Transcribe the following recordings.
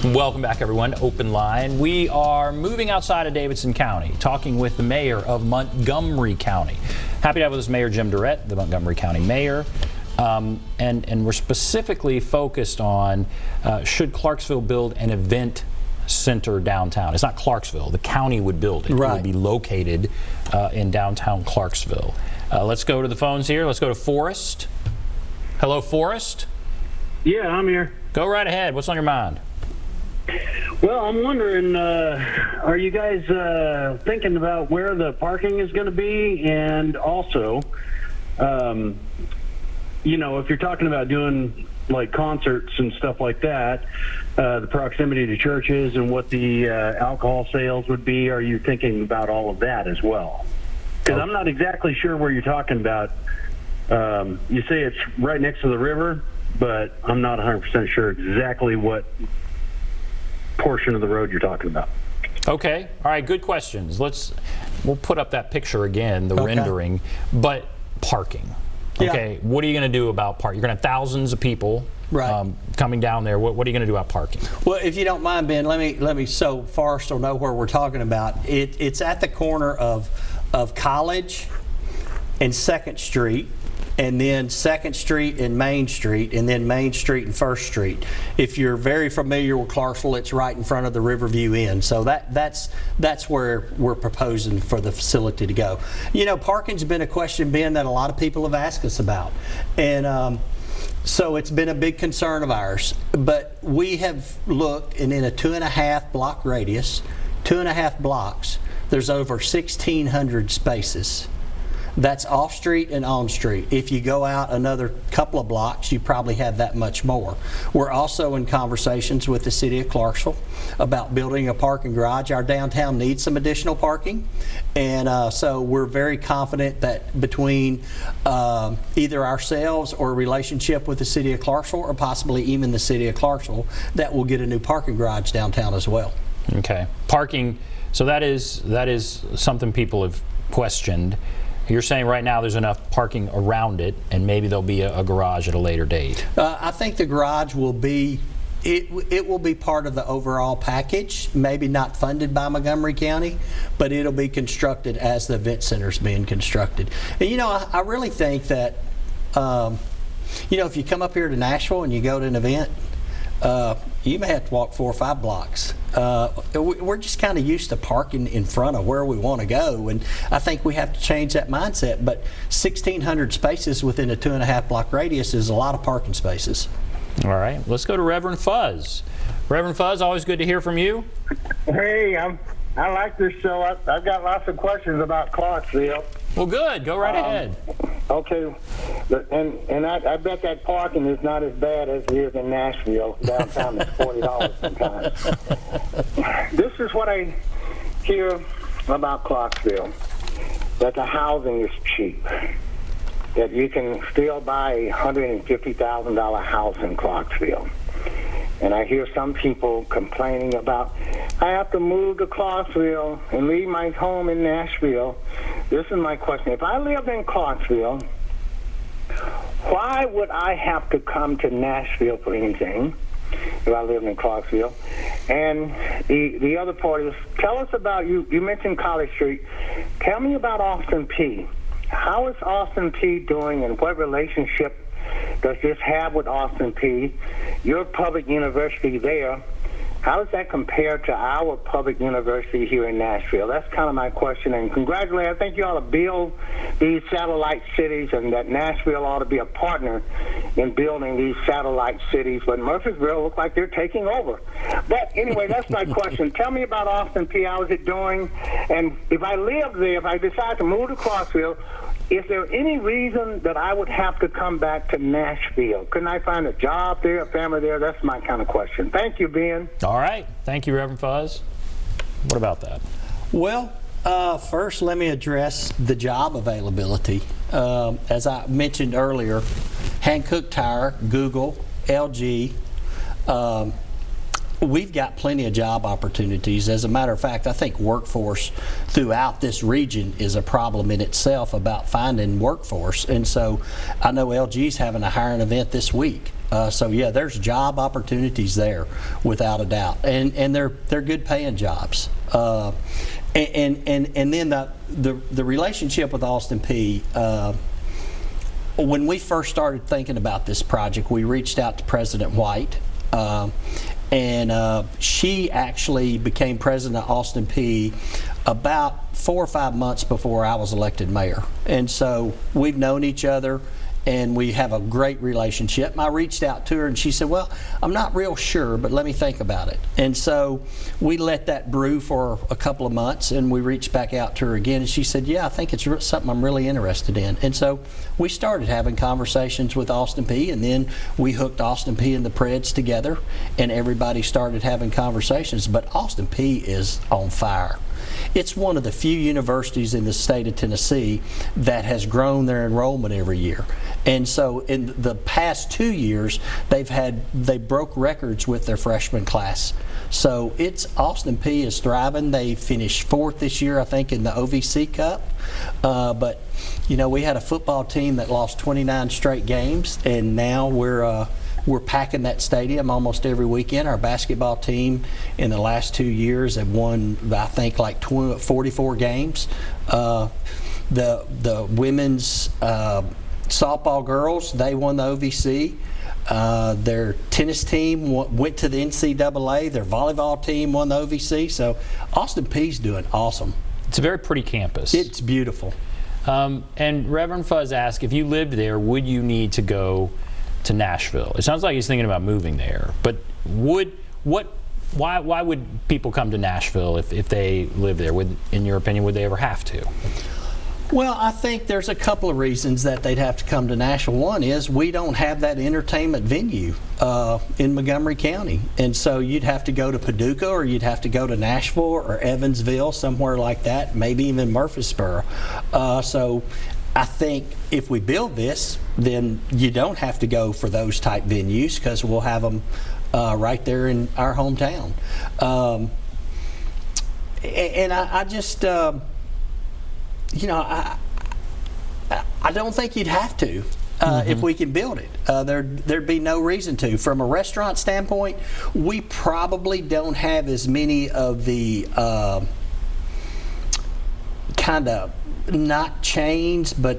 Welcome back, everyone, to Open Line. We are moving outside of Davidson County, talking with the mayor of Montgomery County. Happy to have with us Mayor Jim Durrett, the Montgomery County mayor. And we're specifically focused on should Clarksville build an event center downtown. It's not Clarksville. The county would build it. Right. It would be located in downtown Clarksville. Let's go to the phones here. Let's go to Forrest. Hello, Forrest. Yeah, I'm here. Go right ahead. What's on your mind? Well, I'm wondering, are you guys thinking about where the parking is going to be? And also, you know, if you're talking about doing like concerts and stuff like that, the proximity to churches and what the alcohol sales would be, are you thinking about all of that as well? Because I'm not exactly sure where you're talking about. You say it's right next to the river, but I'm not 100% sure exactly what portion of the road you're talking about. Okay. All right. Good questions. We'll put up that picture again, the rendering, but parking. Okay. Yeah. What are you going to do about parking? You're going to have thousands of people coming down there. What are you going to do about parking? Well, if you don't mind, Ben, let me so Forrest will know where we're talking about. It's at the corner of College and 2nd Street, and then 2nd Street and Main Street, and then Main Street and 1st Street. If you're very familiar with Clarksville, it's right in front of the Riverview Inn. So that's where we're proposing for the facility to go. You know, parking's been a question, Ben, that a lot of people have asked us about. And so it's been a big concern of ours. But we have looked, and in a 2.5 block radius, 2.5 blocks, there's over 1,600 spaces. That's off street and on street. If you go out another couple of blocks, you probably have that much more. We're also in conversations with the city of Clarksville about building a parking garage. Our downtown needs some additional parking, and so we're very confident that between either ourselves or a relationship with the city of Clarksville, or possibly even the city of Clarksville, that we'll get a new parking garage downtown as well. Okay. Parking. So that is something people have questioned. You're saying right now there's enough parking around it, and maybe there'll be a garage at a later date. I think the garage will be, it will be part of the overall package, maybe not funded by Montgomery County, but it'll be constructed as the event center's being constructed. And you know, I really think that, you know, if you come up here to Nashville and you go to an event, you may have to walk 4 or 5 blocks. We're just kind of used to parking in front of where we want to go, and I think we have to change that mindset. But 1,600 spaces within a 2.5 block radius is a lot of parking spaces. All right, let's go to Reverend Fuzz. Reverend Fuzz, always good to hear from you. Hey, I like this show. I've got lots of questions about Clarksville. Well, good. Go right ahead. Okay, and I bet that parking is not as bad as it is in Nashville. Downtown is $40 sometimes. This is what I hear about Clarksville, that the housing is cheap, that you can still buy a $150,000 house in Clarksville. And I hear some people complaining about, I have to move to Clarksville and leave my home in Nashville. This is my question. If I lived in Clarksville, why would I have to come to Nashville for anything if I lived in Clarksville? And the other part is, tell us about, you mentioned College Street. Tell me about Austin Peay. How is Austin Peay doing, and what relationship does this have with Austin Peay? Your public university there, how does that compare to our public university here in Nashville? That's kind of my question. And congratulations. I think you ought to build these satellite cities, and that Nashville ought to be a partner in building these satellite cities. But Murfreesboro looks like they're taking over. But anyway, that's my question. Tell me about Austin Peay. How is it doing? And if I live there, if I decide to move to Clarksville, is there any reason that I would have to come back to Nashville? Couldn't I find a job there, a family there? That's my kind of question. Thank you, Ben. All right. Thank you, Reverend Fuzz. What about that? Well, first let me address the job availability. As I mentioned earlier, Hankook Tire, Google, LG, we've got plenty of job opportunities. As a matter of fact, I think workforce throughout this region is a problem in itself about finding workforce. And so I know LG's having a hiring event this week. So yeah, there's job opportunities there without a doubt, and they're good paying jobs. And then the relationship with Austin Peay. When we first started thinking about this project, we reached out to President White, and she actually became president of Austin Peay about 4 or 5 months before I was elected mayor. And so we've known each other, and we have a great relationship. I reached out to her, and she said, well, I'm not real sure, but let me think about it. And so we let that brew for a couple of months, and we reached back out to her again, and she said, yeah, I think it's something I'm really interested in. And so we started having conversations with Austin Peay, and then we hooked Austin Peay and the Preds together, and everybody started having conversations. But Austin Peay is on fire. It's one of the few universities in the state of Tennessee that has grown their enrollment every year. And so in the past 2 years, they broke records with their freshman class. So Austin Peay is thriving. They finished 4th this year, I think, in the OVC Cup. But you know, we had a football team that lost 29 straight games, and now we're packing that stadium almost every weekend. Our basketball team in the last 2 years have won, I think, like 44 games. The women's softball girls, they won the OVC. Their tennis team went to the NCAA. Their volleyball team won the OVC. So Austin Peay's doing awesome. It's a very pretty campus. It's beautiful. And Reverend Fuzz asked, if you lived there, would you need to go to Nashville? It sounds like he's thinking about moving there, but why would people come to Nashville if they live there? In your opinion, would they ever have to? Well, I think there's a couple of reasons that they'd have to come to Nashville. One is we don't have that entertainment venue in Montgomery County, and so you'd have to go to Paducah, or you'd have to go to Nashville or Evansville, somewhere like that, maybe even Murfreesboro. So I think if we build this, then you don't have to go for those type venues, because we'll have them right there in our hometown. And I just, you know, I don't think you'd have to if we can build it. There'd be no reason to. From a restaurant standpoint, we probably don't have as many of the kind of not chains, but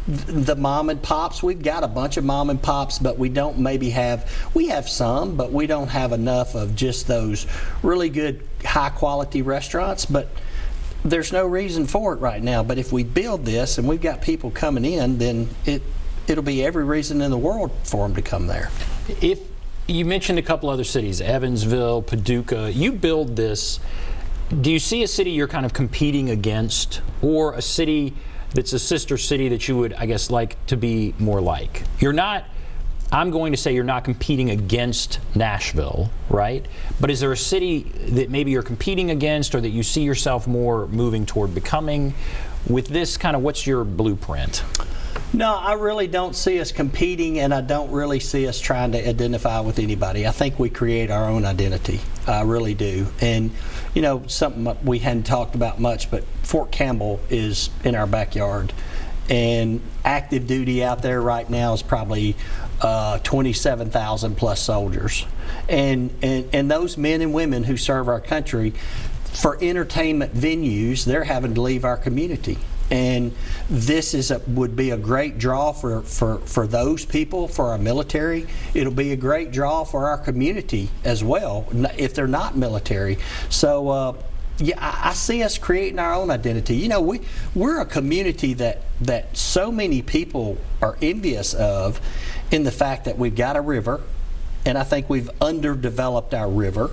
the mom and pops. We've got a bunch of mom and pops, but we don't maybe have, we have some, but we don't have enough of just those really good high quality restaurants. But there's no reason for it right now. But if we build this and we've got people coming in, then it'll be every reason in the world for them to come there. If you mentioned a couple other cities, Evansville, Paducah, you build this, do you see a city you're kind of competing against, or a city that's a sister city that you would, I guess, like to be more like? You're not, I'm going to say you're not competing against Nashville, right? But is there a city that maybe you're competing against, or that you see yourself more moving toward becoming? With this kind of, what's your blueprint? No, I really don't see us competing, and I don't really see us trying to identify with anybody. I think we create our own identity. I really do. And, you know, something we hadn't talked about much, but Fort Campbell is in our backyard. And active duty out there right now is probably 27,000 plus soldiers. And those men and women who serve our country, for entertainment venues, they're having to leave our community. And this would be a great draw for those people, for our military. It'll be a great draw for our community as well, if they're not military. So yeah, I see us creating our own identity. You know, we're a community that so many people are envious of, in the fact that we've got a river, and I think we've underdeveloped our river.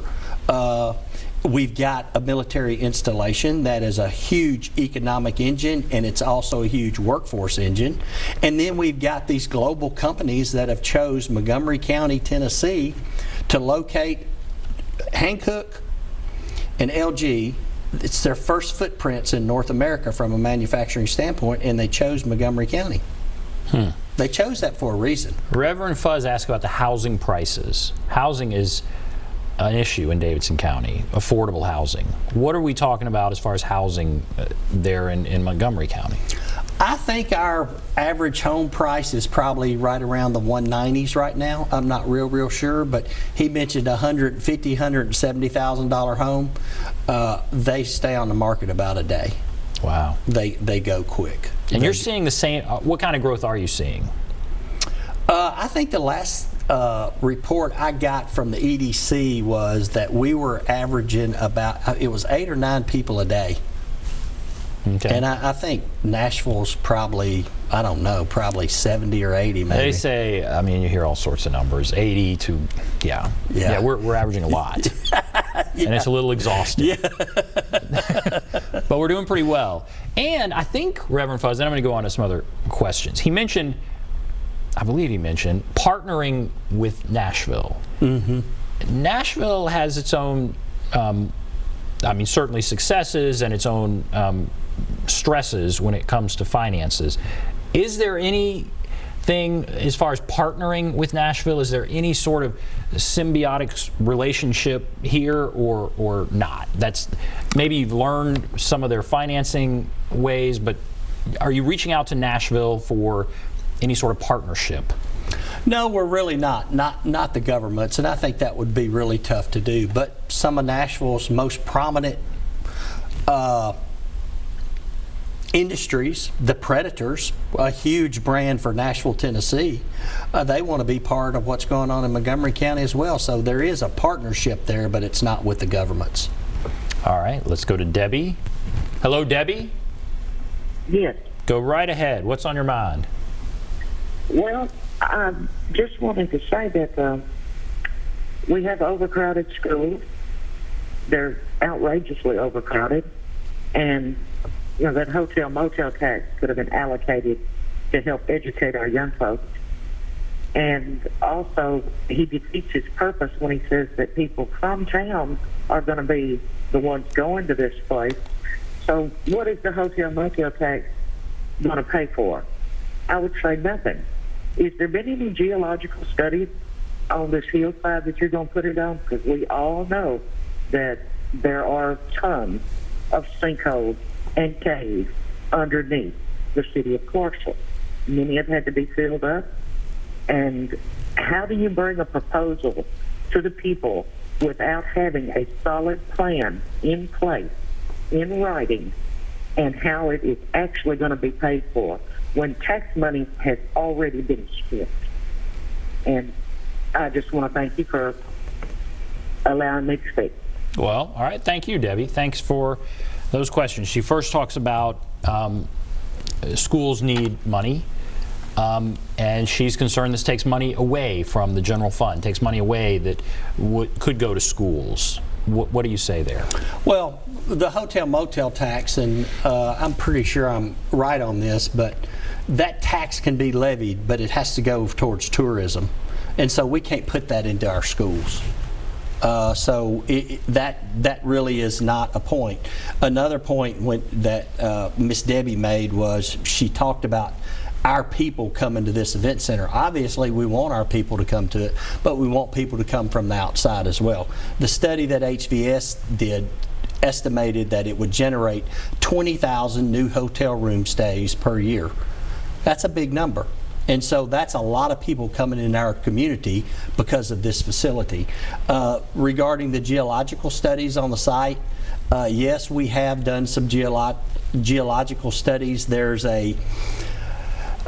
We've got a military installation that is a huge economic engine, and it's also a huge workforce engine. And then we've got these global companies that have chose Montgomery County, Tennessee, to locate. Hankook and LG, it's their first footprints in North America from a manufacturing standpoint, and they chose Montgomery County. They chose that for a reason. Reverend Fuzz asked about the housing prices. Housing is an issue in Davidson County, affordable housing. What are we talking about as far as housing there in Montgomery County? I think our average home price is probably right around the 190s right now. I'm not real sure, but he mentioned $150,000, $170,000 home. They stay on the market about a day. Wow. They go quick. And you're seeing the same. What kind of growth are you seeing? I think the last report I got from the EDC was that we were averaging about, it was 8 or 9 people a day. Okay. And I think Nashville's probably, I don't know, probably 70 or 80 maybe. They say, I mean, you hear all sorts of numbers, 80 to, yeah. We're averaging a lot. And it's a little exhausting. Yeah. But we're doing pretty well. And I think, Reverend Fuzz, then I'm going to go on to some other questions. He mentioned, I believe he mentioned, partnering with Nashville. Mm-hmm. Nashville has its own, certainly successes and its own stresses when it comes to finances. Is there anything as far as partnering with Nashville? Is there any sort of symbiotic relationship here or not? That's maybe you've learned some of their financing ways, but are you reaching out to Nashville for any sort of partnership? No, we're really not the governments, and I think that would be really tough to do. But some of Nashville's most prominent industries, the Predators, a huge brand for Nashville, Tennessee, they want to be part of what's going on in Montgomery County as well. So there is a partnership there, but it's not with the governments. All right, let's go to Debbie. Hello, Debbie. Yes. Go right ahead. What's on your mind? Well, I just wanted to say that we have overcrowded schools. They're outrageously overcrowded. And, that hotel motel tax could have been allocated to help educate our young folks. And also, he defeats his purpose when he says that people from town are going to be the ones going to this place. So what is the hotel motel tax going to pay for? I would say nothing. Is there been any geological studies on this hillside that you're going to put it on? Because we all know that there are tons of sinkholes and caves underneath the city of Clarksville. Many have had to be filled up. And how do you bring a proposal to the people without having a solid plan in place, in writing, and how it is actually going to be paid for when tax money has already been spent? And I just want to thank you for allowing me to speak. Well, all right. Thank you, Debbie. Thanks for those questions. She first talks about schools need money, and she's concerned this takes money away from the general fund, takes money away that could go to schools. What do you say there? Well, the hotel motel tax, and I'm pretty sure I'm right on this, but that tax can be levied, but it has to go towards tourism. And so we can't put that into our schools. So that really is not a point. Another point that Miss Debbie made was she talked about our people coming to this event center. Obviously, we want our people to come to it, but we want people to come from the outside as well. The study that HVS did estimated that it would generate 20,000 new hotel room stays per year. That's a big number. And so that's a lot of people coming in our community because of this facility. Regarding the geological studies on the site, yes, we have done some geological studies. There's a,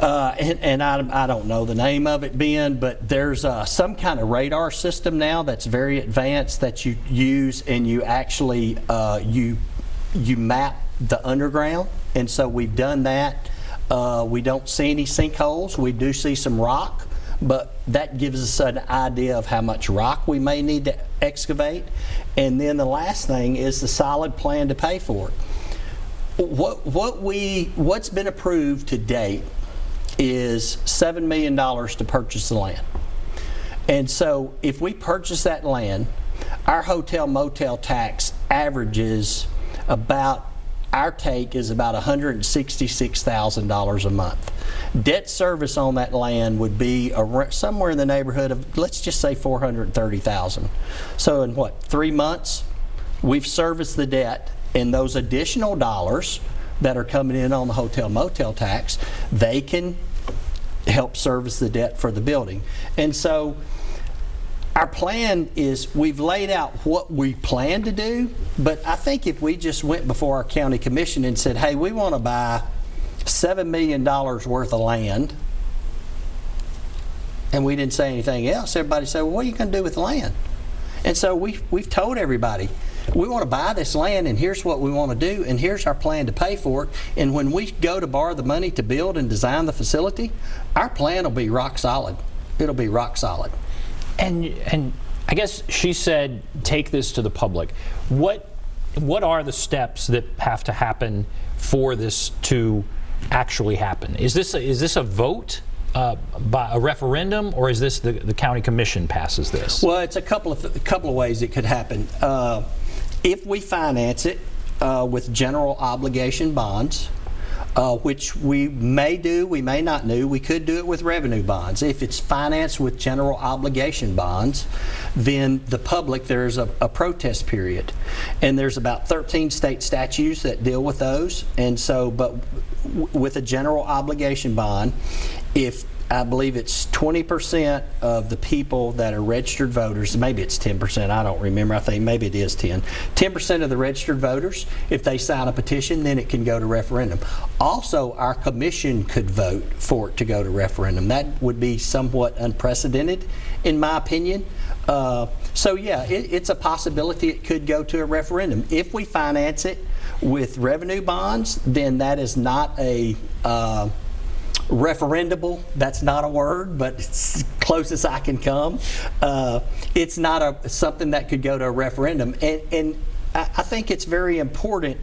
and I don't know the name of it, Ben, but there's some kind of radar system now that's very advanced that you use, and you actually, you map the underground. And so we've done that. We don't see any sinkholes. We do see some rock, but that gives us an idea of how much rock we may need to excavate. And then the last thing is the solid plan to pay for it. What's been approved to date is $7 million to purchase the land. And so if we purchase that land, our hotel motel tax averages about, our take is about $166,000 a month. Debt service on that land would be somewhere in the neighborhood of, let's just say, $430,000. So in 3 months, we've serviced the debt, and those additional dollars that are coming in on the hotel motel tax, they can help service the debt for the building. And so our plan is, we've laid out what we plan to do, but I think if we just went before our county commission and said, hey, we want to buy $7 million worth of land, and we didn't say anything else, everybody said, well, what are you going to do with the land? And so we've told everybody, we want to buy this land, and here's what we want to do, and here's our plan to pay for it. And when we go to borrow the money to build and design the facility, our plan will be rock solid. It'll be rock solid. And I guess she said, take this to the public. What are the steps that have to happen for this to actually happen? Is this a vote? By a referendum, or is this the county commission passes this? Well, it's a couple of ways it could happen. If we finance it with general obligation bonds, which we may do, we may not do. We could do it with revenue bonds. If it's financed with general obligation bonds, then the public, there's a protest period. And there's about 13 state statutes that deal with those. And so, but with a general obligation bond, if I believe it's 20% of the people that are registered voters, maybe it's 10%, I don't remember, I think maybe it is 10% of the registered voters, if they sign a petition, then it can go to referendum. Also, our commission could vote for it to go to referendum. That would be somewhat unprecedented, in my opinion. So yeah, it's a possibility it could go to a referendum. If we finance it with revenue bonds, then that is not a referendable. That's not a word, but it's close as I can come. It's not something that could go to a referendum. And I think it's very important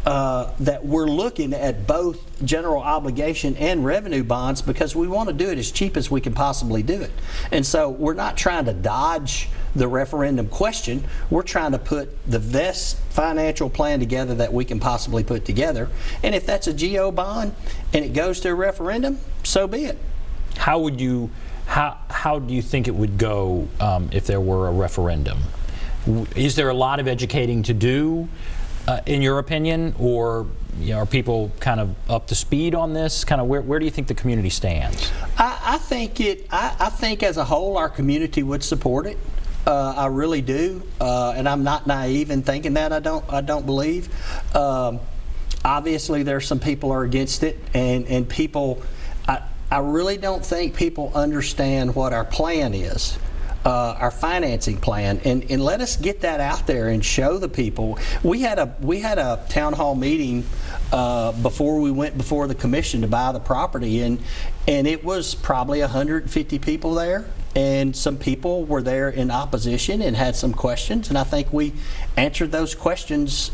that we're looking at both general obligation and revenue bonds, because we want to do it as cheap as we can possibly do it. And so we're not trying to dodge the referendum question. We're trying to put the best financial plan together that we can possibly put together. And if that's a GO bond and it goes to a referendum, so be it. How do you think it would go if there were a referendum? Is there a lot of educating to do, in your opinion, or are people kind of up to speed on this? Kind of where do you think the community stands? I think as a whole our community would support it. I really do, and I'm not naive in thinking that. I don't believe. Obviously, there's some people are against it, and people. I really don't think people understand what our plan is. Our financing plan, and let us get that out there and show the people. We had a town hall meeting before we went before the commission to buy the property, and it was probably 150 people there, and some people were there in opposition and had some questions, and I think we answered those questions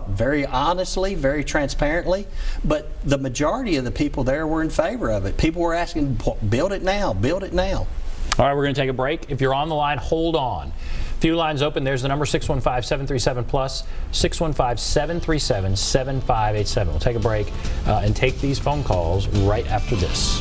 very honestly, very transparently. But the majority of the people there were in favor of it. People were asking, build it now, build it now. All right, we're going to take a break. If you're on the line, hold on. A few lines open. There's the number 615-737-PLUS, 615-737-7587. We'll take a break and take these phone calls right after this.